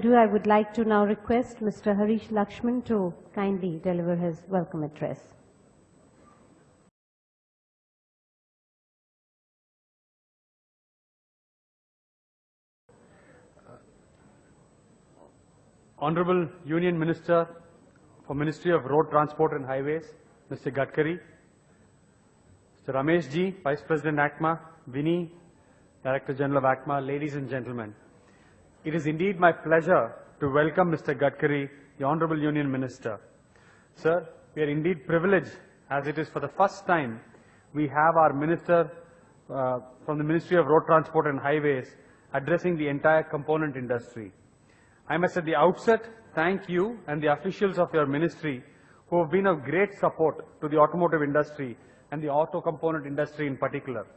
I would like to now request Mr. Harish Lakshman to kindly deliver his welcome address. Honorable Union Minister for Ministry of Road Transport and Highways, Mr. Gadkari, Mr. Ramesh Ji, Vice President ACMA, Vinny, Director General of ACMA, ladies and gentlemen. It is indeed my pleasure to welcome Mr. Gadkari, the Honorable Union Minister. Sir, we are indeed privileged as it is for the first time we have our Minister from the Ministry of Road Transport and Highways addressing the entire component industry. I must at the outset thank you and the officials of your ministry who have been of great support to the automotive industry and the auto component industry in particular.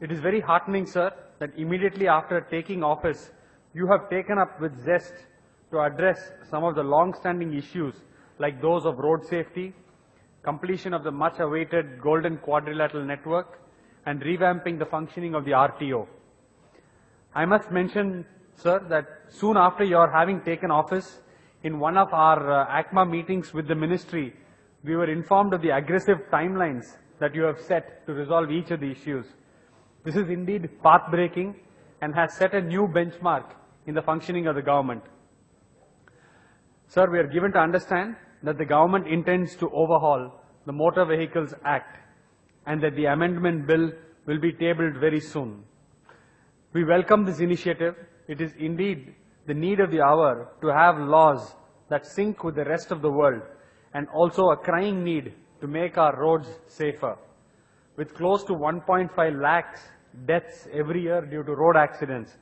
It is very heartening, sir, that immediately after taking office, you have taken up with zest to address some of the long-standing issues like those of road safety, completion of the much-awaited Golden Quadrilateral Network, and revamping the functioning of the RTO. I must mention, sir, that soon after your having taken office, in one of our ACMA meetings with the ministry, we were informed of the aggressive timelines that you have set to resolve each of the issues. This is indeed path-breaking and has set a new benchmark in the functioning of the government. Sir, we are given to understand that the government intends to overhaul the Motor Vehicles Act and that the amendment bill will be tabled very soon. We welcome this initiative. It is indeed the need of the hour to have laws that sync with the rest of the world and also a crying need to make our roads safer. With close to 1.5 lakhs deaths every year due to road accidents,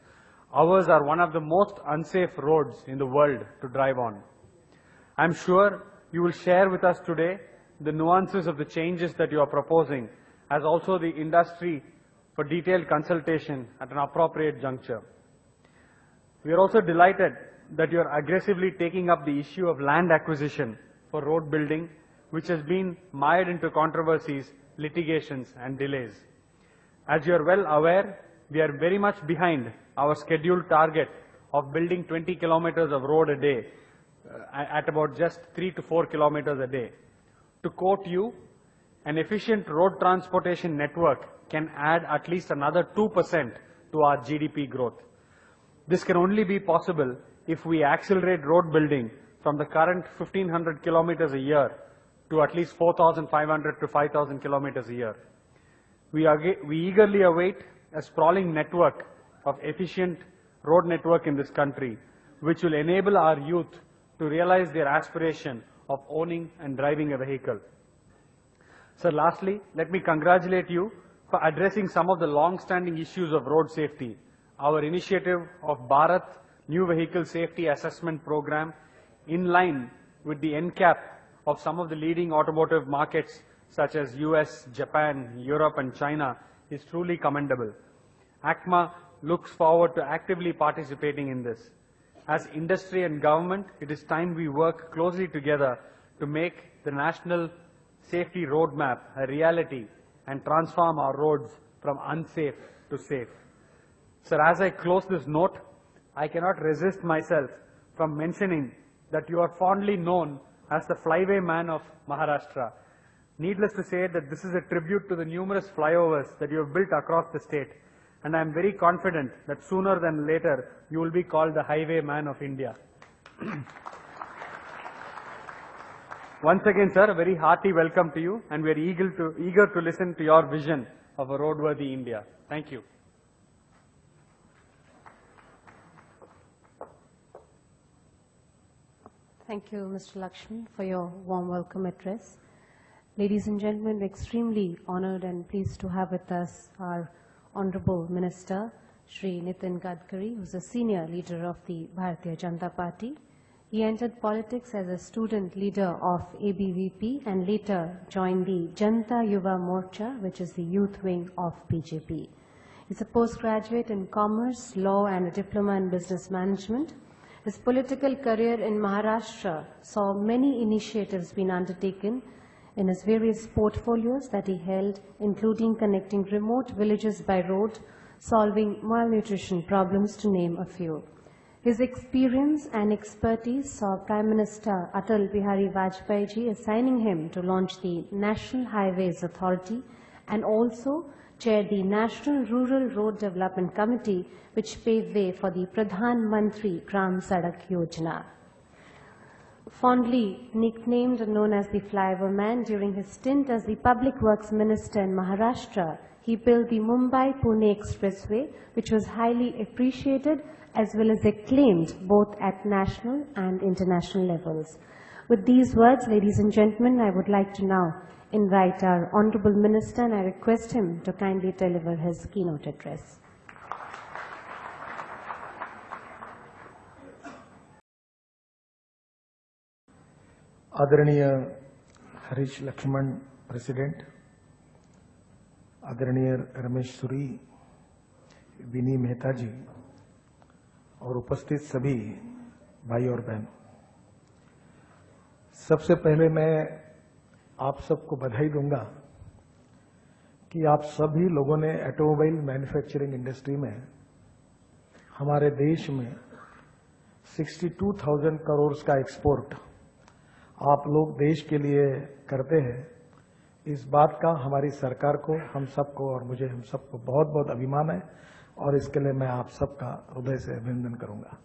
ours are one of the most unsafe roads in the world to drive on. I am sure you will share with us today the nuances of the changes that you are proposing, as also the industry for detailed consultation at an appropriate juncture. We are also delighted that you are aggressively taking up the issue of land acquisition for road building, which has been mired into controversies, litigations, and delays. As you are well aware, we are very much behind our scheduled target of building 20 kilometers of road a day at about just 3 to 4 kilometers a day. To quote you, an efficient road transportation network can add at least another 2% to our GDP growth. This can only be possible if we accelerate road building from the current 1,500 kilometers a year to at least 4,500 to 5,000 kilometers a year. We eagerly await a sprawling network of efficient road network in this country, which will enable our youth to realize their aspiration of owning and driving a vehicle. Sir, lastly, let me congratulate you for addressing some of the long-standing issues of road safety. Our initiative of Bharat New Vehicle Safety Assessment Program, in line with the NCAP of some of the leading automotive markets such as US, Japan, Europe, and China, is truly commendable. ACMA looks forward to actively participating in this. As industry and government, it is time we work closely together to make the National Safety Roadmap a reality and transform our roads from unsafe to safe. Sir, as I close this note, I cannot resist myself from mentioning that you are fondly known as the flyway man of Maharashtra. Needless to say that this is a tribute to the numerous flyovers that you have built across the state, and I am very confident that sooner than later you will be called the highway man of India. Once again, sir, a very hearty welcome to you, and we are eager to listen to your vision of a roadworthy India. Thank you. Thank you, Mr. Lakshman, for your warm welcome address. Ladies and gentlemen, we're extremely honored and pleased to have with us our Honorable Minister, Shri Nitin Gadkari, who's a senior leader of the Bharatiya Janata Party. He entered politics as a student leader of ABVP and later joined the Janata Yuva Morcha, which is the youth wing of BJP. He's a postgraduate in commerce, law, and a diploma in business management. His political career in Maharashtra saw many initiatives being undertaken in his various portfolios that he held, including connecting remote villages by road, solving malnutrition problems, to name a few. His experience and expertise saw Prime Minister Atal Bihari Vajpayee ji assigning him to launch the National Highways Authority and also chair the National Rural Road Development Committee, which paved way for the Pradhan Mantri Gram Sadak Yojana. Fondly nicknamed and known as the Flyover Man, during his stint as the Public Works Minister in Maharashtra, he built the Mumbai-Pune Expressway, which was highly appreciated as well as acclaimed both at national and international levels. With these words, ladies and gentlemen, I would like to now invite our Honourable Minister, and I request him to kindly deliver his keynote address. आदरणीय Harish Lakshman president, आदरणीय रमेश सुरी, विनी मेहता जी और उपस्थित सभी भाई और बहन, सबसे पहले मैं आप सबको बधाई दूंगा कि आप सभी लोगों ने ऑटोमोबाइल मैन्युफैक्चरिंग इंडस्ट्री में हमारे देश में 62,000 करोड़ का एक्सपोर्ट आप लोग देश के लिए करते हैं। इस बात का हमारी सरकार को, हम सबको और मुझे हम सबको बहुत बहुत अभिमान है और इसके लिए मैं आप सबका हृदय से अभिनंदन करूंगा।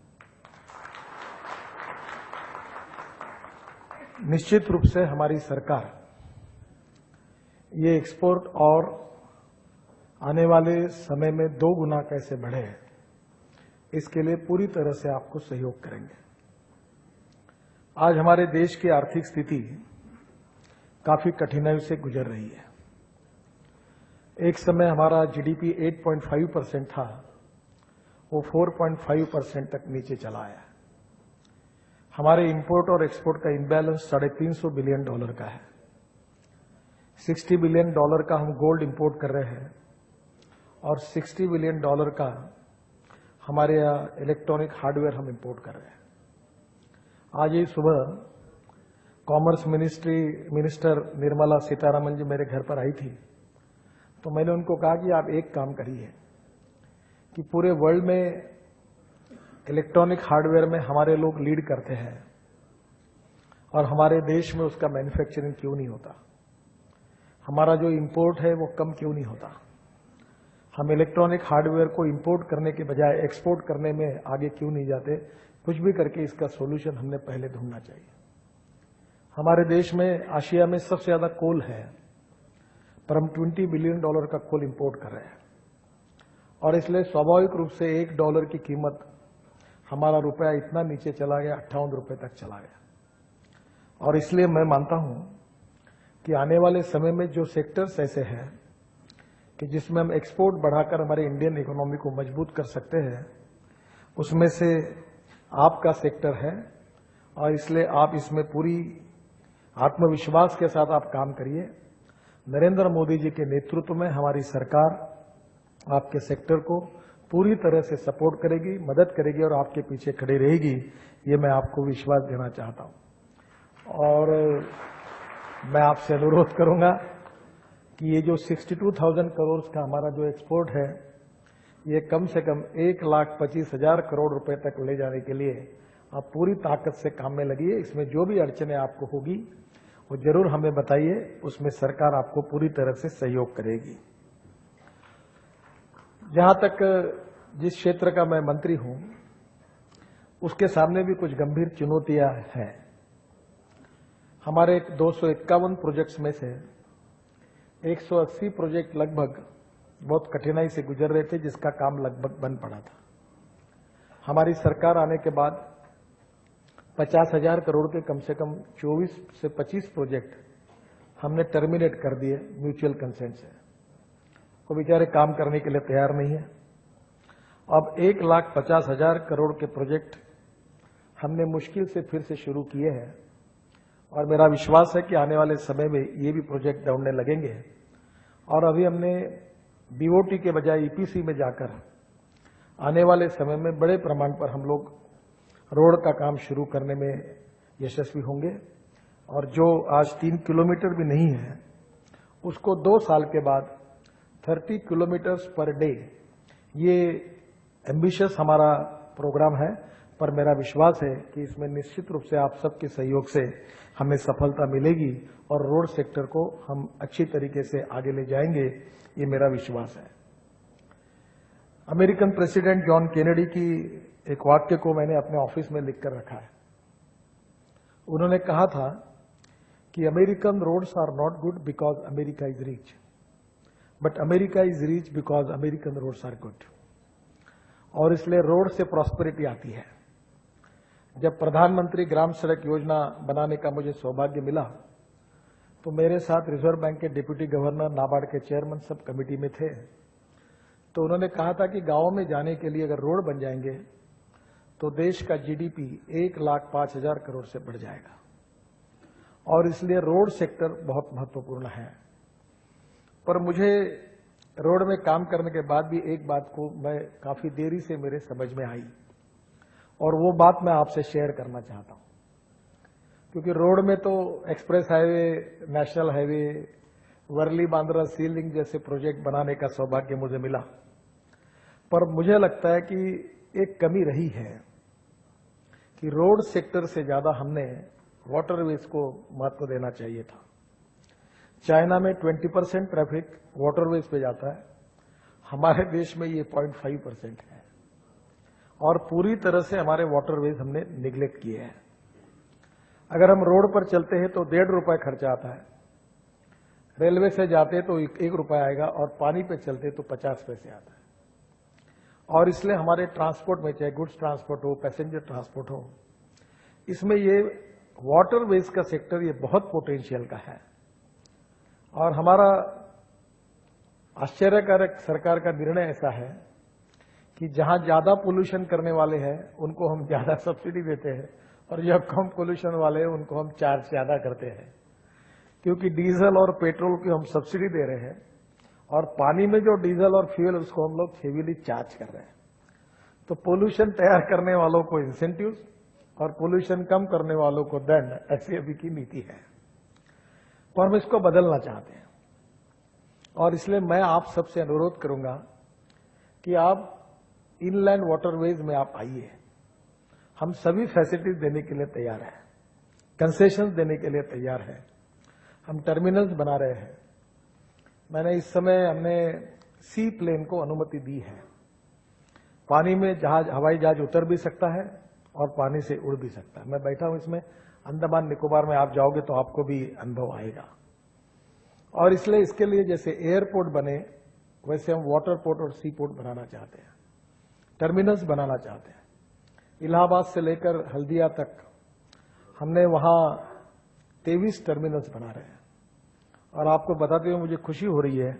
निश्चित रूप से हमारी सरकार ये एक्सपोर्ट और आने वाले समय में 2 गुना कैसे बढ़े, इसके लिए पूरी तरह से आपको सहयोग करेंगे। आज हमारे देश की आर्थिक स्थिति काफी कठिनाइयों से गुजर रही है। एक समय हमारा जीडीपी 8.5% था, वो 4.5% तक नीचे चला आया। हमारे इंपोर्ट और एक्सपोर्ट का इम्बैलेंस $350 बिलियन का है। $60 बिलियन का हम गोल्ड इंपोर्ट कर रहे हैं और $60 बिलियन का हमारे यहाँ इलेक्ट्रॉनिक हार्डवेयर हम इंपोर्ट कर रहे हैं। आज ही सुबह कॉमर्स मिनिस्टर निर्मला सीतारमण जी मेरे घर पर आई थी, तो मैंने उनको कहा कि आप एक काम करिए कि पूरे वर्ल्ड में इलेक्ट्रॉनिक हार्डवेयर में हमारे लोग लीड करते हैं और हमारे देश में उसका मैन्युफैक्चरिंग क्यों नहीं होता, हमारा जो इंपोर्ट है वो कम क्यों नहीं होता, हम इलेक्ट्रॉनिक हार्डवेयर को इंपोर्ट करने के बजाय एक्सपोर्ट करने में आगे क्यों नहीं जाते। कुछ भी करके इसका सॉल्यूशन हमने पहले ढूंढना चाहिए। हमारे देश में आशिया में सबसे ज्यादा कोल है, पर हम $20 बिलियन का कोल इंपोर्ट कर रहे हैं और इसलिए स्वाभाविक रूप से $1 की कीमत हमारा रुपया इतना नीचे चला गया, 58 रुपए तक चला गया। और इसलिए मैं मानता हूं कि आने वाले समय में जो सेक्टर्स ऐसे हैं कि जिसमें हम एक्सपोर्ट बढ़ाकर हमारे इंडियन इकोनॉमी को मजबूत कर सकते हैं, उसमें से आपका सेक्टर है और इसलिए आप इसमें पूरी आत्मविश्वास के साथ आप काम करिए। नरेंद्र मोदी जी के नेतृत्व में हमारी सरकार आपके सेक्टर को पूरी तरह से सपोर्ट करेगी, मदद करेगी और आपके पीछे खड़ी रहेगी, ये मैं आपको विश्वास देना चाहता हूं। और मैं आपसे अनुरोध करूंगा कि ये जो 62,000 करोड़ का हमारा जो एक्सपोर्ट है, ये कम से कम 1,25,000 करोड़ रुपए तक ले जाने के लिए आप पूरी ताकत से काम में लगिए। इसमें जो भी अड़चने आपको होगी वो जरूर हमें बताइए, उसमें सरकार आपको पूरी तरह से सहयोग करेगी। जहां तक जिस क्षेत्र का मैं मंत्री हूं, उसके सामने भी कुछ गंभीर चुनौतियां हैं। हमारे 251 प्रोजेक्ट्स में से 180 प्रोजेक्ट लगभग बहुत कठिनाई से गुजर रहे थे, जिसका काम लगभग बंद पड़ा था। हमारी सरकार आने के बाद 50,000 करोड़ के कम से कम 24 से 25 प्रोजेक्ट हमने टर्मिनेट कर दिए म्यूचुअल कंसेंट से। वो बेचारे काम करने के लिए तैयार नहीं है। अब 1,50,000 करोड़ के प्रोजेक्ट हमने मुश्किल से फिर से शुरू किए हैं और मेरा विश्वास है कि आने वाले समय में ये भी प्रोजेक्ट दौड़ने लगेंगे। और अभी हमने बीओटी के बजाय ईपीसी में जाकर आने वाले समय में बड़े प्रमाण पर हम लोग रोड का काम शुरू करने में यशस्वी होंगे और जो आज 3 किलोमीटर भी नहीं है, उसको 2 साल के बाद 30 किलोमीटर्स पर डे, ये एम्बिशियस हमारा प्रोग्राम है, पर मेरा विश्वास है कि इसमें निश्चित रूप से आप सबके सहयोग से हमें सफलता मिलेगी और रोड सेक्टर को हम अच्छी तरीके से आगे ले जाएंगे, ये मेरा विश्वास है। अमेरिकन प्रेसिडेंट जॉन केनेडी की एक वाक्य को मैंने अपने ऑफिस में लिखकर रखा है। उन्होंने कहा था कि American roads are not good because America is rich, but America is rich because American roads are good. और इसलिए रोड से प्रॉस्पेरिटी आती है। जब प्रधानमंत्री ग्राम सड़क योजना बनाने का मुझे सौभाग्य मिला तो मेरे साथ रिजर्व बैंक के डिप्टी गवर्नर, नाबार्ड के चेयरमैन सब कमेटी में थे। तो उन्होंने कहा था कि गांवों में जाने के लिए अगर रोड बन जाएंगे तो देश का जीडीपी 1,05,000 करोड़ से बढ़ जाएगा। और इसलिए रोड सेक्टर बहुत महत्वपूर्ण है। पर मुझे रोड में काम करने के बाद भी एक बात को मैं काफी देरी से मेरे समझ में आई और वो बात मैं आपसे शेयर करना चाहता हूं। क्योंकि रोड में तो express highway, national highway, Worli Bandra sea link जैसे प्रोजेक्ट बनाने का सौभाग्य मुझे मिला, पर मुझे लगता है कि एक कमी रही है कि रोड सेक्टर से ज्यादा हमने वाटरवेज को महत्व देना चाहिए था। चाइना में 20% ट्रैफिक वाटरवेज पे जाता है, हमारे देश में ये 0.5% है और पूरी तरह से हमारे वाटरवेज हमने निगलेक्ट किए हैं। अगर हम रोड पर चलते हैं तो ₹1.5 खर्चा आता है, रेलवे से जाते तो ₹1 आएगा और पानी पे चलते तो 50 पैसे आता है। और इसलिए हमारे ट्रांसपोर्ट में, चाहे गुड्स ट्रांसपोर्ट हो, पैसेंजर ट्रांसपोर्ट हो, इसमें ये वाटरवेज का सेक्टर ये बहुत पोटेंशियल का है। और हमारा आश्चर्यकारक सरकार का निर्णय ऐसा है कि जहां ज्यादा पोल्यूशन करने वाले हैं उनको हम ज्यादा सब्सिडी देते हैं और जो कम पोल्यूशन वाले हैं उनको हम चार्ज ज्यादा करते हैं। क्योंकि डीजल और पेट्रोल की हम सब्सिडी दे रहे हैं और पानी में जो डीजल और फ्यूल उसको हम लोग हेवीली चार्ज कर रहे हैं। तो पोल्यूशन तैयार करने वालों को इंसेंटिव्स और पोल्यूशन कम करने वालों को दंड, ऐसी अभी की नीति है। तो हम इसको बदलना चाहते हैं और इसलिए मैं आप सबसे अनुरोध करूंगा कि आप इनलैंड वाटरवेज में आप आइए। हम सभी फैसिलिटीज देने के लिए तैयार हैं, कंसेशंस देने के लिए तैयार हैं, हम टर्मिनल्स बना रहे हैं। मैंने इस समय हमने सी प्लेन को अनुमति दी है। पानी में जहाज, हवाई जहाज उतर भी सकता है और पानी से उड़ भी सकता है। मैं बैठा हूं इसमें, अंडमान निकोबार में आप जाओगे तो आपको भी अनुभव आएगा। और इसलिए इसके लिए जैसे एयरपोर्ट बने वैसे हम वाटर पोर्ट और सी पोर्ट बनाना चाहते हैं, टर्मिनल्स बनाना चाहते हैं। इलाहाबाद से लेकर हल्दिया तक हमने वहां 23 टर्मिनल्स बना रहे हैं। और आपको बताते हुए मुझे खुशी हो रही है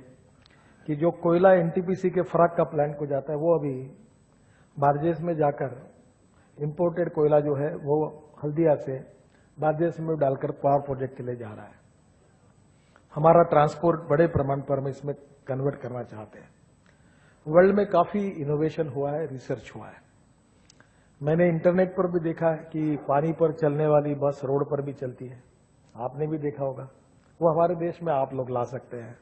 कि जो कोयला एनटीपीसी के फराक्का प्लांट को जाता है वो अभी बारजेस में जाकर इंपोर्टेड कोयला जो है वो हल्दिया से बारजेस में डालकर पावर प्रोजेक्ट के लिए जा रहा है। हमारा ट्रांसपोर्ट बड़े प्रमाण पर हम इसमें कन्वर्ट करना चाहते हैं। वर्ल्ड में काफी इनोवेशन हुआ है, रिसर्च हुआ है। मैंने इंटरनेट पर भी देखा है कि पानी पर चलने वाली बस रोड पर भी चलती है, आपने भी देखा होगा। वो हमारे देश में आप लोग ला सकते हैं,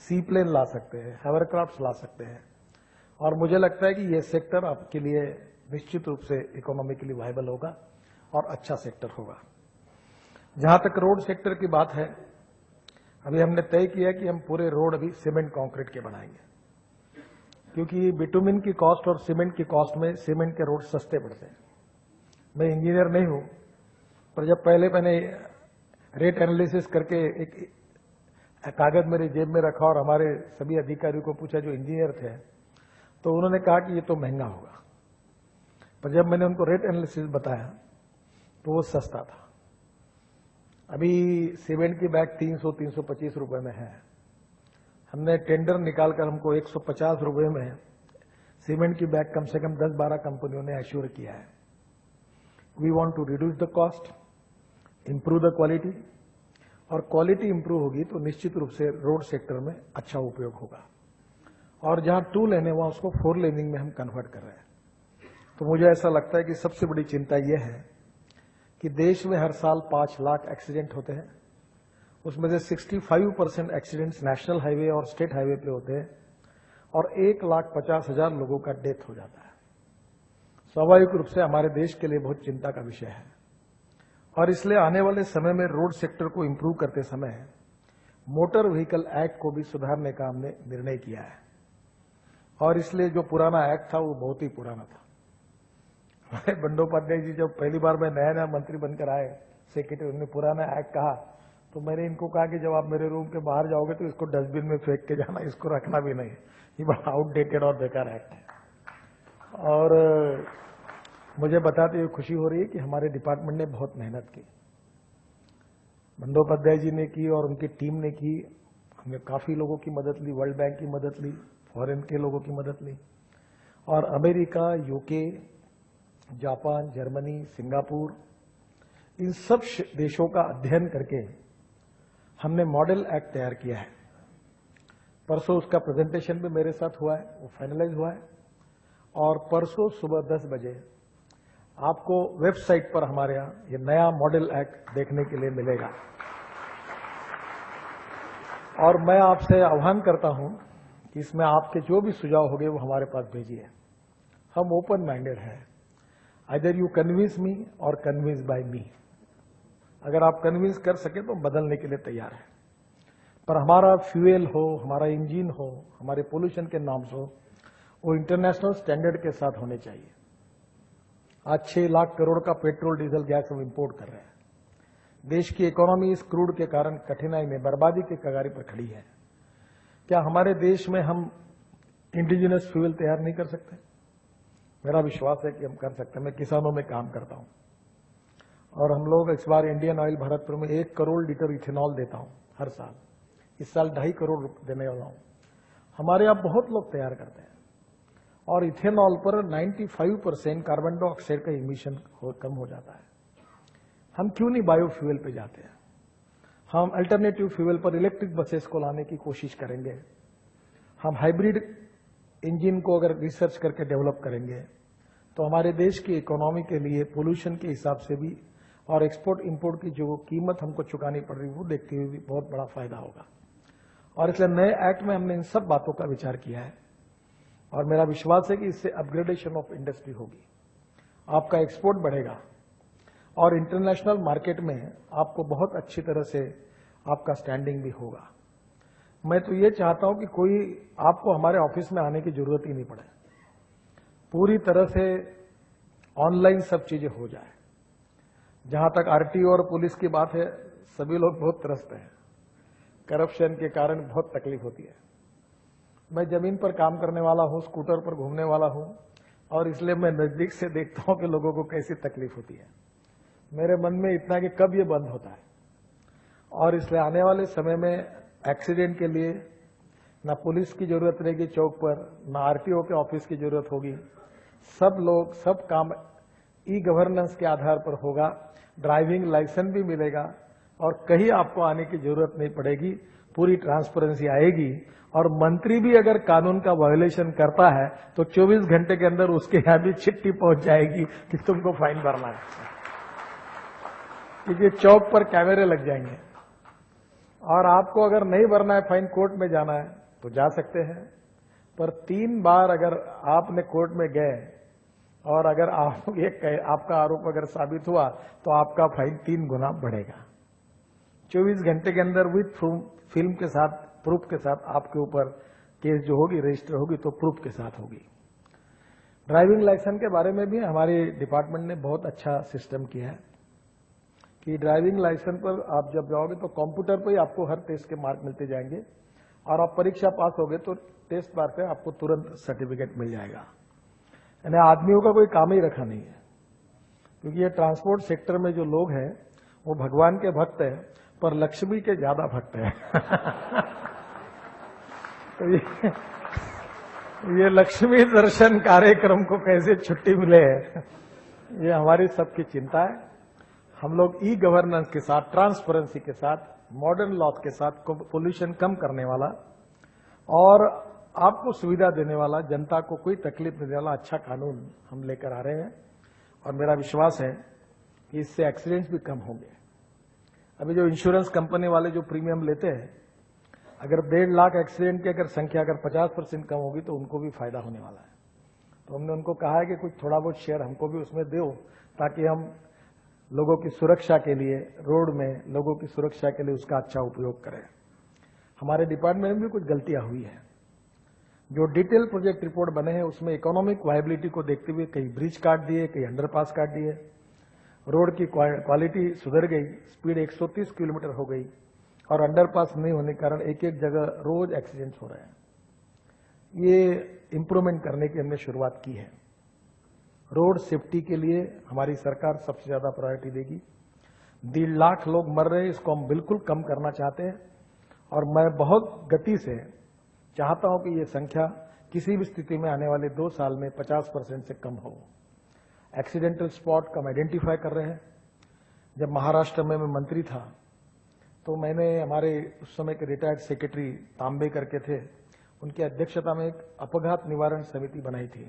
सी प्लेन ला सकते हैं, हाइवरक्राफ्ट ला सकते हैं। और मुझे लगता है कि ये सेक्टर आपके लिए निश्चित रूप से इकोनॉमिकली वायबल होगा और अच्छा सेक्टर होगा। जहां तक रोड सेक्टर की बात है, अभी हमने तय किया कि हम पूरे रोड अभी सीमेंट कंक्रीट के बनाएंगे, क्योंकि बिटुमिन की कॉस्ट और सीमेंट की कॉस्ट में सीमेंट के रोड सस्ते पड़ते हैं। मैं इंजीनियर नहीं हूं, पर जब पहले मैंने रेट एनालिसिस करके एक कागज मेरे जेब में रखा और हमारे सभी अधिकारियों को पूछा जो इंजीनियर थे, तो उन्होंने कहा कि ये तो महंगा होगा। पर जब मैंने उनको रेट एनालिसिस बताया तो वो सस्ता था। अभी सीमेंट की बैग 300-325 रुपए में है। हमने टेंडर निकालकर हमको 150 रुपए में सीमेंट की बैग कम से कम 10-12 कंपनियों ने एश्योर किया है। We want to reduce the cost, improve the quality, और क्वालिटी इंप्रूव होगी तो निश्चित रूप से रोड सेक्टर में अच्छा उपयोग होगा। और जहां 2 लेन है वहां उसको 4 लेनिंग में हम कन्वर्ट कर रहे हैं। तो मुझे ऐसा लगता है कि सबसे बड़ी चिंता यह है कि देश में हर साल 5 लाख एक्सीडेंट होते हैं, उसमें से 65% एक्सीडेंट्स नेशनल हाईवे और स्टेट हाईवे पे होते हैं और 1,50,000 लोगों का डेथ हो जाता है। स्वाभाविक रूप से हमारे देश के लिए बहुत चिंता का विषय है और इसलिए आने वाले समय में रोड सेक्टर को इंप्रूव करते समय मोटर व्हीकल एक्ट को भी सुधारने का हमने निर्णय किया है। और इसलिए जो पुराना एक्ट था वो बहुत ही पुराना था। हमारे बंदोपाध्याय जी जब पहली बार मैं नया नया मंत्री बनकर आए, सेक्रेटरी, उन्होंने पुराना एक्ट कहा तो मैंने इनको कहा कि जब आप मेरे रूम के बाहर जाओगे तो इसको डस्टबिन में फेंक के जाना, इसको रखना भी नहीं, ये बड़ा आउटडेटेड और बेकार एक्ट है। और मुझे बताते हुए खुशी हो रही है कि हमारे डिपार्टमेंट ने बहुत मेहनत की, बंदोपाध्याय जी ने की और उनकी टीम ने की। हमने काफी लोगों की मदद ली, वर्ल्ड बैंक की मदद ली, फॉरेन के लोगों की मदद ली और America, UK, Japan, Germany, Singapore, इन सब देशों का अध्ययन करके हमने मॉडल एक्ट तैयार किया है। परसों उसका प्रेजेंटेशन भी मेरे साथ हुआ है, वो फाइनलाइज हुआ है और परसों सुबह 10 बजे आपको वेबसाइट पर हमारे यहां ये नया मॉडल एक्ट देखने के लिए मिलेगा। और मैं आपसे आह्वान करता हूं कि इसमें आपके जो भी सुझाव होंगे वो हमारे पास भेजिए। हम ओपन माइंडेड हैं, आइदर यू कन्विंस मी और कन्विंस बाय मी। अगर आप कन्विंस कर सके तो बदलने के लिए तैयार है, पर हमारा फ्यूएल हो, हमारा इंजन हो, हमारे पोल्यूशन के नॉर्म्स हो, वो इंटरनेशनल स्टैंडर्ड के साथ होने चाहिए। आज 6 लाख करोड़ का पेट्रोल, डीजल, गैस हम इंपोर्ट कर रहे हैं। देश की इकोनॉमी इस क्रूड के कारण कठिनाई में, बर्बादी के कगारे पर खड़ी है। क्या हमारे देश में हम इंडिजिनस फ्यूल तैयार नहीं कर सकते? मेरा विश्वास है कि हम कर सकते हैं। मैं किसानों में काम करता हूं और हम लोग इस बार इंडियन ऑयल भरतपुर में 1 करोड़ लीटर इथेनॉल देता हूं हर साल। इस साल 2.5 करोड़ देने वाला हूं। हमारे यहां बहुत लोग तैयार करते हैं और इथेनॉल पर 95% कार्बन डाइऑक्साइड का इमिशन कम हो जाता है। हम क्यों नहीं बायोफ्यूल पे जाते हैं? हम अल्टरनेटिव फ्यूल पर इलेक्ट्रिक बसेस को लाने की कोशिश करेंगे। हम हाइब्रिड इंजन को अगर रिसर्च करके डेवलप करेंगे तो हमारे देश की इकोनॉमी के लिए पोल्यूशन के हिसाब से भी और एक्सपोर्ट इंपोर्ट की जो कीमत हमको चुकानी पड़ रही है वो देखते हुए भी बहुत बड़ा फायदा होगा। और इसलिए नए एक्ट में हमने इन सब बातों का विचार किया है और मेरा विश्वास है कि इससे अपग्रेडेशन ऑफ इंडस्ट्री होगी, आपका एक्सपोर्ट बढ़ेगा और इंटरनेशनल मार्केट में आपको बहुत अच्छी तरह से आपका स्टैंडिंग भी होगा। मैं तो ये चाहता हूं कि कोई आपको हमारे ऑफिस में आने की जरूरत ही नहीं पड़े, पूरी तरह से ऑनलाइन सब चीजें हो जाए। जहां तक आरटीओ और पुलिस की बात है, सभी लोग बहुत त्रस्त हैं, करप्शन के कारण बहुत तकलीफ होती है। मैं जमीन पर काम करने वाला हूं, स्कूटर पर घूमने वाला हूं और इसलिए मैं नजदीक से देखता हूं कि लोगों को कैसी तकलीफ होती है। मेरे मन में इतना कि कब ये बंद होता है। और इसलिए आने वाले समय में एक्सीडेंट के लिए ना पुलिस की जरूरत रहेगी चौक पर, ना आरटीओ के ऑफिस की जरूरत होगी। सब लोग, सब काम ई गवर्नेंस के आधार पर होगा। ड्राइविंग लाइसेंस भी मिलेगा और कहीं आपको आने की जरूरत नहीं पड़ेगी, पूरी ट्रांसपेरेंसी आएगी। और मंत्री भी अगर कानून का वायोलेशन करता है तो 24 घंटे के अंदर उसके यहां भी चिट्ठी पहुंच जाएगी कि तुमको फाइन भरना है, क्योंकि चौक पर कैमरे लग जाएंगे। और आपको अगर नहीं भरना है फाइन, कोर्ट में जाना है तो जा सकते हैं, पर 3 बार अगर आपने कोर्ट में गए और अगर आपका आरोप अगर साबित हुआ तो आपका फाइन 3 गुना बढ़ेगा। 24 घंटे के अंदर विथ फिल्म के साथ, प्रूफ के साथ आपके ऊपर केस जो होगी रजिस्टर होगी तो प्रूफ के साथ होगी। ड्राइविंग लाइसेंस के बारे में भी हमारे डिपार्टमेंट ने बहुत अच्छा सिस्टम किया है कि ड्राइविंग लाइसेंस पर आप जब जाओगे तो कंप्यूटर पर ही आपको हर टेस्ट के मार्क मिलते जाएंगे और आप परीक्षा पास होगे तो टेस्ट बार पे आपको तुरंत सर्टिफिकेट मिल जाएगा। यानी आदमियों का कोई काम ही रखा नहीं है, क्योंकि ये ट्रांसपोर्ट सेक्टर में जो लोग हैं वो भगवान के भक्त हैं पर लक्ष्मी के ज्यादा भक्त हैं। तो ये लक्ष्मी दर्शन कार्यक्रम को कैसे छुट्टी मिले है, ये हमारी सबकी चिंता है। हम लोग ई गवर्नेंस के साथ, ट्रांसपेरेंसी के साथ, मॉडर्न लॉज के साथ, पोल्यूशन कम करने वाला और आपको सुविधा देने वाला, जनता को कोई तकलीफ नहीं देने वाला अच्छा कानून हम लेकर आ रहे हैं और मेरा विश्वास है कि इससे एक्सीडेंट्स भी कम होंगे। अभी जो इंश्योरेंस कंपनी वाले जो प्रीमियम लेते हैं, अगर 1.5 लाख एक्सीडेंट की अगर संख्या अगर 50% कम होगी तो उनको भी फायदा होने वाला है। तो हमने उनको कहा है कि कुछ थोड़ा बहुत शेयर हमको भी उसमें दो, ताकि हम लोगों की सुरक्षा के लिए, रोड में लोगों की सुरक्षा के लिए उसका अच्छा उपयोग करें। हमारे डिपार्टमेंट में भी कुछ गलतियां हुई है। जो डिटेल प्रोजेक्ट रिपोर्ट बने हैं उसमें इकोनॉमिक वायबिलिटी को देखते हुए कई ब्रिज काट दिए, कई अंडरपास काट दिए, रोड की क्वालिटी सुधर गई, स्पीड 130 किलोमीटर हो गई, और अंडरपास नहीं होने के कारण एक एक जगह रोज एक्सीडेंट्स हो रहे हैं। ये इंप्रूवमेंट करने की हमने शुरुआत की है। रोड सेफ्टी के लिए हमारी सरकार सबसे ज्यादा प्रायोरिटी देगी। 1.5 लाख लोग मर रहे हैं, इसको हम बिल्कुल कम करना चाहते हैं, और मैं बहुत गति से चाहता हूं कि ये संख्या किसी भी स्थिति में आने वाले 2 साल में 50% से कम हो। एक्सीडेंटल स्पॉट का हम आइडेंटिफाई कर रहे हैं। जब महाराष्ट्र में मैं मंत्री था तो मैंने हमारे उस समय के रिटायर्ड सेक्रेटरी तांबे करके थे, उनकी अध्यक्षता में एक अपघात निवारण समिति बनाई थी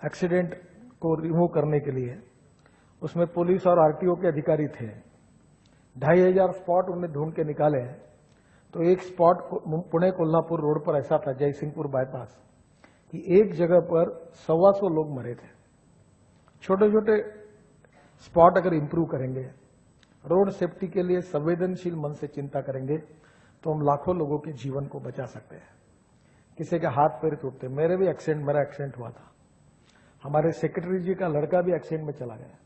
एक्सीडेंट को रिमूव करने के लिए। उसमें पुलिस और आरटीओ के अधिकारी थे। 2500 स्पॉट उन्होंने ढूंढ के निकाले। तो एक स्पॉट पुणे कोल्हापुर रोड पर ऐसा था, जयसिंहपुर बाईपास, कि एक जगह पर 125 लोग मरे थे। छोटे छोटे स्पॉट अगर इंप्रूव करेंगे, रोड सेफ्टी के लिए संवेदनशील मन से चिंता करेंगे, तो हम लाखों लोगों के जीवन को बचा सकते हैं। किसी के हाथ पैर टूटते, मेरा एक्सीडेंट हुआ था। हमारे सेक्रेटरी जी का लड़का भी एक्सीडेंट में चला गया,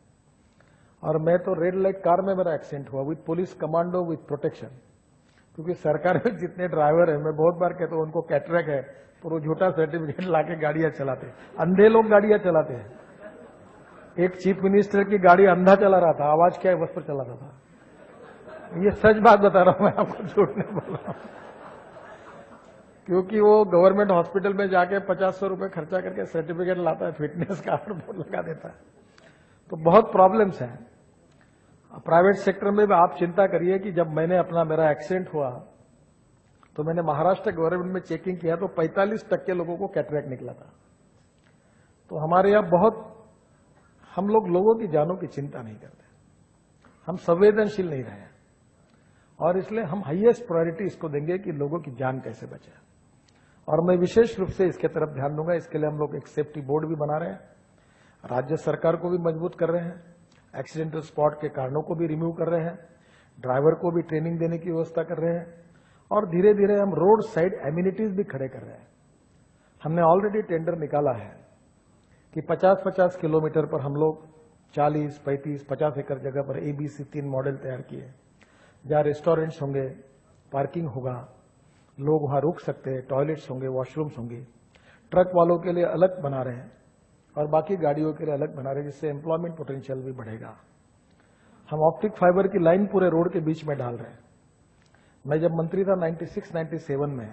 और मैं तो रेड लाइट कार में मेरा एक्सीडेंट हुआ with police commando with protection. क्योंकि सरकार में जितने ड्राइवर है, मैं बहुत बार कहता हूं उनको कैटरेक्ट है, तो वो झूठा सर्टिफिकेट लाके गाड़ियां चलाते, अंधे लोग गाड़ियां चलाते हैं। एक चीफ मिनिस्टर की गाड़ी अंधा चला रहा था, आवाज क्या है बस पर चला रहा था। ये सच बात बता रहा हूं मैं आपको, झूठ नहीं बोल रहा हूं। क्योंकि वो गवर्नमेंट हॉस्पिटल में जाके 500 रुपए खर्चा करके सर्टिफिकेट लाता है, फिटनेस कार्ड लगा देता है। तो बहुत प्रॉब्लम्स हैं। प्राइवेट सेक्टर में भी आप चिंता करिए कि जब मेरा एक्सीडेंट हुआ तो मैंने महाराष्ट्र गवर्नमेंट में चेकिंग किया तो 45% लोगों को कैटरेक्ट निकला था। तो हमारे यहां हम लोग लोगों की जानों की चिंता नहीं करते, हम संवेदनशील नहीं रहे, और इसलिए हम हाईएस्ट प्रायोरिटी इसको देंगे कि लोगों की जान कैसे बचे। और मैं विशेष रूप से इसके तरफ ध्यान दूंगा। इसके लिए हम लोग एक सेफ्टी बोर्ड भी बना रहे हैं, राज्य सरकार को भी मजबूत कर रहे हैं, एक्सीडेंटल स्पॉट के कारणों को भी रिमूव कर रहे हैं, ड्राइवर को भी ट्रेनिंग देने की व्यवस्था कर रहे हैं, और धीरे धीरे हम रोड साइड एम्यूनिटीज भी खड़े कर रहे हैं। हमने ऑलरेडी टेंडर निकाला है कि 50-50 किलोमीटर पर हम लोग 40, 35, 50 एकड़ जगह पर ABC 3 मॉडल तैयार किए, जहां रेस्टोरेंट्स होंगे, पार्किंग होगा, लोग वहां रुक सकते हैं, टॉयलेट्स होंगे, वॉशरूम्स होंगे। ट्रक वालों के लिए अलग बना रहे हैं और बाकी गाड़ियों के लिए अलग बना रहे हैं, जिससे एम्प्लॉयमेंट पोटेंशियल भी बढ़ेगा। हम ऑप्टिक फाइबर की लाइन पूरे रोड के बीच में डाल रहे हैं। मैं जब मंत्री था 96-97 में,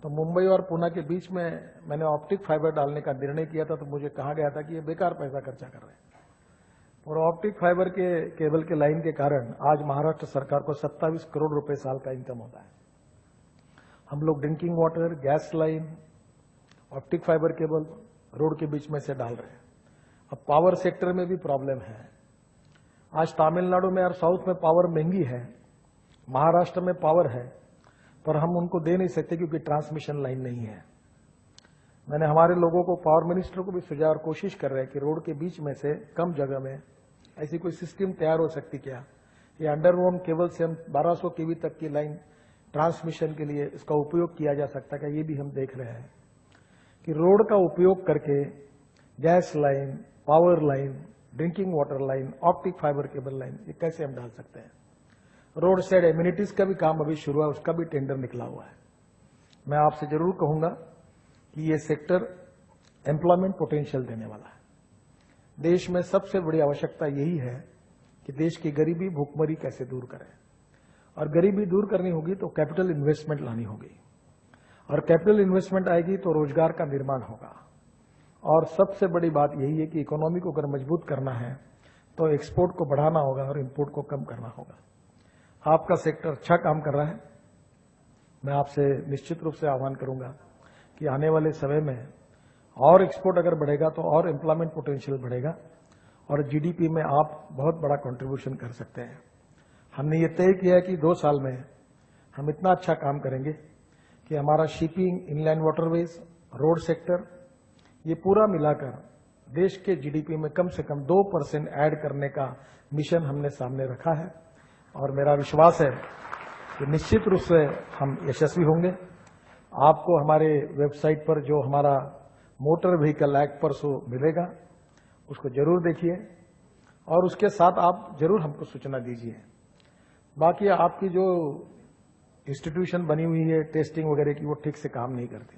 तो मुंबई और पुणे के बीच में मैंने ऑप्टिक फाइबर डालने का निर्णय किया था, तो मुझे कहा गया था कि ये बेकार पैसा खर्चा कर रहे हैं। और ऑप्टिक फाइबर के केबल के लाइन के कारण आज महाराष्ट्र सरकार को 27 करोड़ रुपए साल का इनकम होता है। हम लोग drinking water, gas line, optic fibre cable road के बीच में से डाल रहे हैं। अब पावर सेक्टर में भी प्रॉब्लम है। आज तमिलनाडु में और साउथ में पावर महंगी है, महाराष्ट्र में पावर है, पर हम उनको दे नहीं सकते क्योंकि ट्रांसमिशन लाइन नहीं है। मैंने हमारे लोगों को, पावर मिनिस्टर को भी सुझाव और कोशिश कर रहे हैं कि रोड के बीच में से कम जगह में ऐसी कोई सिस्टम तैयार हो सकती क्या, ये अंडरग्राउंड केबल से हम 1200 केवी तक की लाइन ट्रांसमिशन के लिए इसका उपयोग किया जा सकता है। ये भी हम देख रहे हैं कि रोड का उपयोग करके gas line, power line, drinking water line, optic fibre cable line, ये कैसे हम डाल सकते हैं। रोड साइड एम्यूनिटीज का भी काम अभी शुरू है, उसका भी टेंडर निकला हुआ है। मैं आपसे जरूर कहूंगा कि ये सेक्टर एम्प्लॉयमेंट पोटेंशियल देने वाला है। देश में सबसे बड़ी आवश्यकता यही है कि देश की गरीबी, भूखमरी कैसे दूर करें, और गरीबी दूर करनी होगी तो कैपिटल इन्वेस्टमेंट लानी होगी, और कैपिटल इन्वेस्टमेंट आएगी तो रोजगार का निर्माण होगा। और सबसे बड़ी बात यही है कि इकोनॉमी को अगर मजबूत करना है तो एक्सपोर्ट को बढ़ाना होगा और इंपोर्ट को कम करना होगा। आपका सेक्टर अच्छा काम कर रहा है। मैं आपसे निश्चित रूप से आह्वान करूंगा कि आने वाले समय में और एक्सपोर्ट अगर बढ़ेगा तो और एम्प्लॉयमेंट पोटेंशियल बढ़ेगा, और जीडीपी में आप बहुत बड़ा कंट्रीब्यूशन कर सकते हैं। हमने ये तय किया है कि 2 साल में हम इतना अच्छा काम करेंगे कि हमारा shipping, inland waterways, road sector, ये पूरा मिलाकर देश के जीडीपी में कम से कम 2% ऐड करने का मिशन हमने सामने रखा है और मेरा विश्वास है कि निश्चित रूप से हम यशस्वी होंगे। आपको हमारे वेबसाइट पर जो हमारा मोटर व्हीकल एक्ट पर सो मिलेगा, उसको जरूर देखिए और उसके साथ आप जरूर हमको सूचना दीजिए। बाकी आपकी जो इंस्टीट्यूशन बनी हुई है टेस्टिंग वगैरह की, वो ठीक से काम नहीं करती।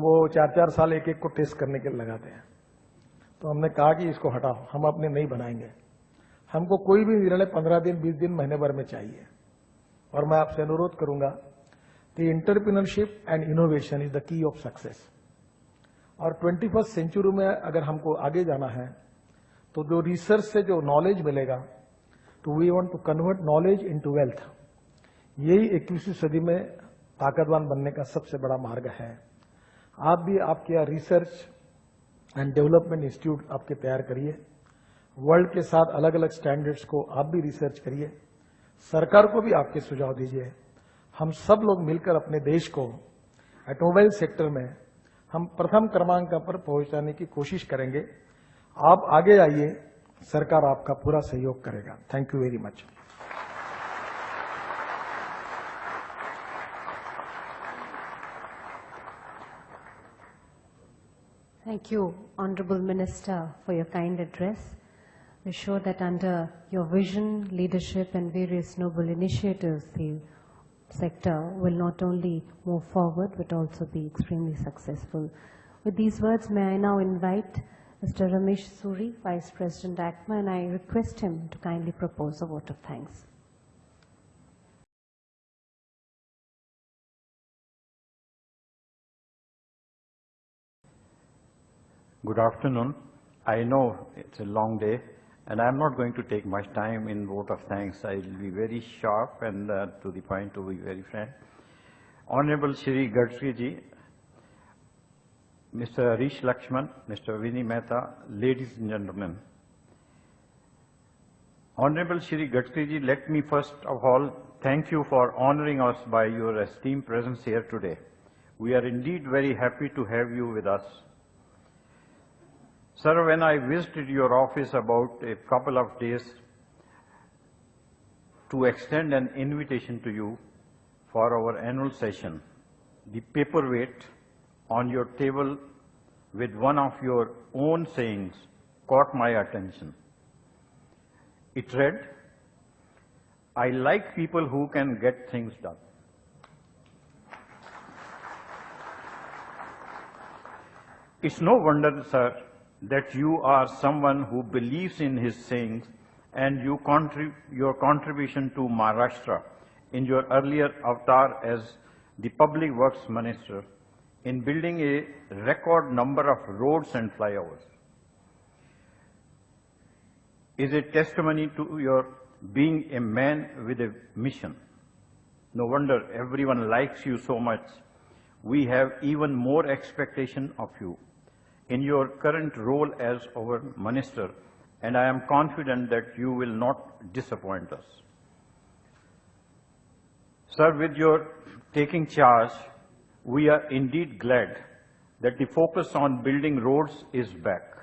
वो 4-4 साल एक एक को टेस्ट करने के लिए लगाते हैं। तो हमने कहा कि इसको हटाओ, हम अपने नहीं बनाएंगे। हमको कोई भी निर्णय 15 दिन, 20 दिन, महीने भर में चाहिए। और मैं आपसे अनुरोध करूंगा कि entrepreneurship and innovation is the key of success. और 21st सेंचुरी में अगर हमको आगे जाना है तो जो रिसर्च से जो नॉलेज मिलेगा, तो we want to convert knowledge into wealth. यही 21वीं सदी में ताकतवान बनने का सबसे बड़ा मार्ग है। आप भी आपके यहाँ रिसर्च एंड डेवलपमेंट इंस्टीट्यूट आपके तैयार करिए। वर्ल्ड के साथ अलग अलग स्टैंडर्ड्स को आप भी रिसर्च करिए। सरकार को भी आपके सुझाव दीजिए। हम सब लोग मिलकर अपने देश को ऑटोमोबाइल सेक्टर में हम प्रथम क्रमांक पर पहुंचाने की कोशिश करेंगे। आप आगे आइए, सरकार आपका पूरा सहयोग करेगा। Thank you very much. Thank you, Honorable Minister, for your kind address. We're sure that under your vision, leadership and various noble initiatives, the sector will not only move forward but also be extremely successful. With these words, may I now invite Mr. Ramesh Suri, Vice President ACMA, and I request him to kindly propose a vote of thanks. Good afternoon. I know it's a long day, and I'm not going to take much time in vote of thanks. I will be very sharp and to the point, to be very frank. Honorable Shri Gadkari ji, Mr. Harish Lakshman, Mr. Vinay Mehta, ladies and gentlemen. Honorable Shri Gadkari ji, let me first of all thank you for honoring us by your esteemed presence here today. We are indeed very happy to have you with us. Sir, when I visited your office about a couple of days to extend an invitation to you for our annual session, the paperweight on your table with one of your own sayings caught my attention. It read, "I like people who can get things done." It's no wonder, sir, that you are someone who believes in his sayings, and your contribution to Maharashtra in your earlier avatar as the Public Works Minister in building a record number of roads and flyovers is a testimony to your being a man with a mission. No wonder everyone likes you so much. We have even more expectation of you in your current role as our minister, and I am confident that you will not disappoint us. Sir, with your taking charge, we are indeed glad that the focus on building roads is back.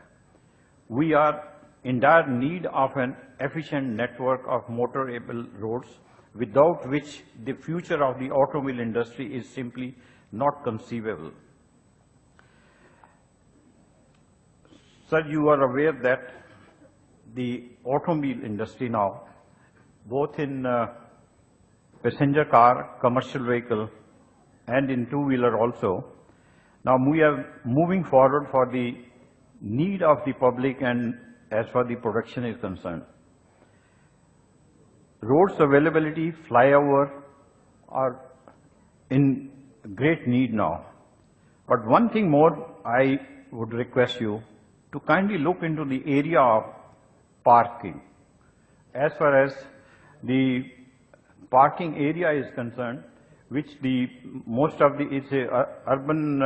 We are in dire need of an efficient network of motorable roads, without which the future of the automobile industry is simply not conceivable. Sir, you are aware that the automobile industry now, both in passenger car, commercial vehicle, and in two-wheeler also, now we are moving forward for the need of the public and as far the production is concerned. Roads availability, flyover are in great need now. But one thing more I would request you to kindly look into the area of parking. As far as the parking area is concerned, which most of it's a urban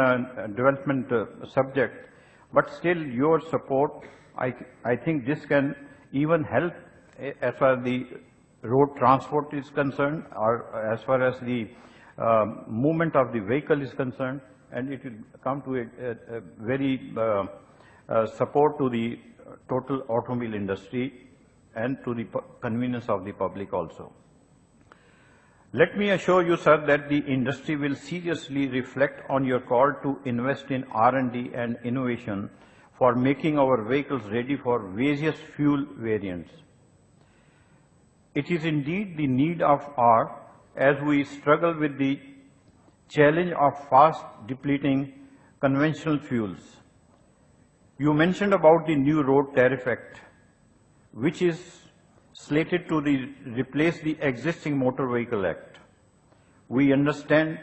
development subject, but still your support, I think this can even help as far as the road transport is concerned, or as far as the movement of the vehicle is concerned. and it will come to a very support to the total automobile industry and to the convenience of the public also. Let me assure you, sir, that the industry will seriously reflect on your call to invest in R&D and innovation for making our vehicles ready for various fuel variants. It is indeed the need of hour as we struggle with the challenge of fast depleting conventional fuels. You mentioned about the new Road Tariff Act, which is slated to replace the existing Motor Vehicle Act. We understand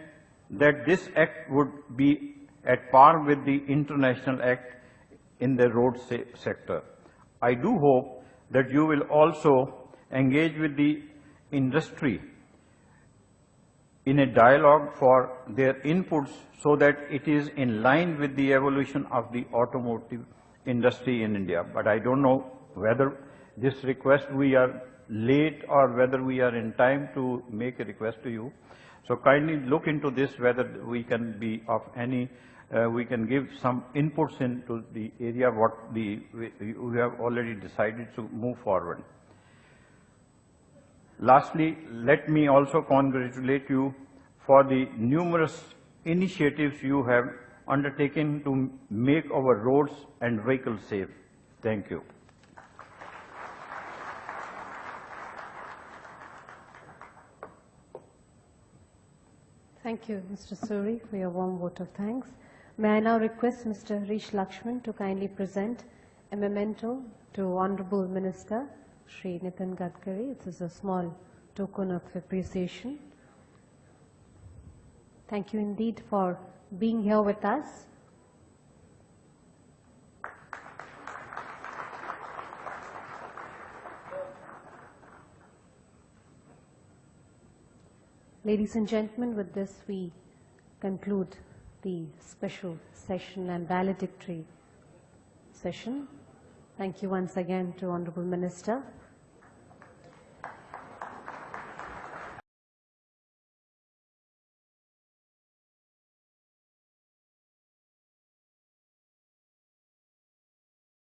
that this act would be at par with the international act in the road sector. I do hope that you will also engage with the industry in a dialogue for their inputs so that it is in line with the evolution of the automotive industry in India. But I don't know whether this request we are late or whether we are in time to make a request to you. So kindly look into this, whether we can be of any, we can give some inputs into the area what we have already decided to move forward. Lastly, let me also congratulate you for the numerous initiatives you have undertaken to make our roads and vehicles safe. Thank you. Thank you, Mr. Suri, for your warm vote of thanks. May I now request Mr. Harish Lakshman to kindly present a memento to Honorable Minister Shri Nitin Gadkari. This is a small token of appreciation. Thank you indeed for being here with us. Ladies and gentlemen, with this we conclude the special session and valedictory session. Thank you once again to Honorable Minister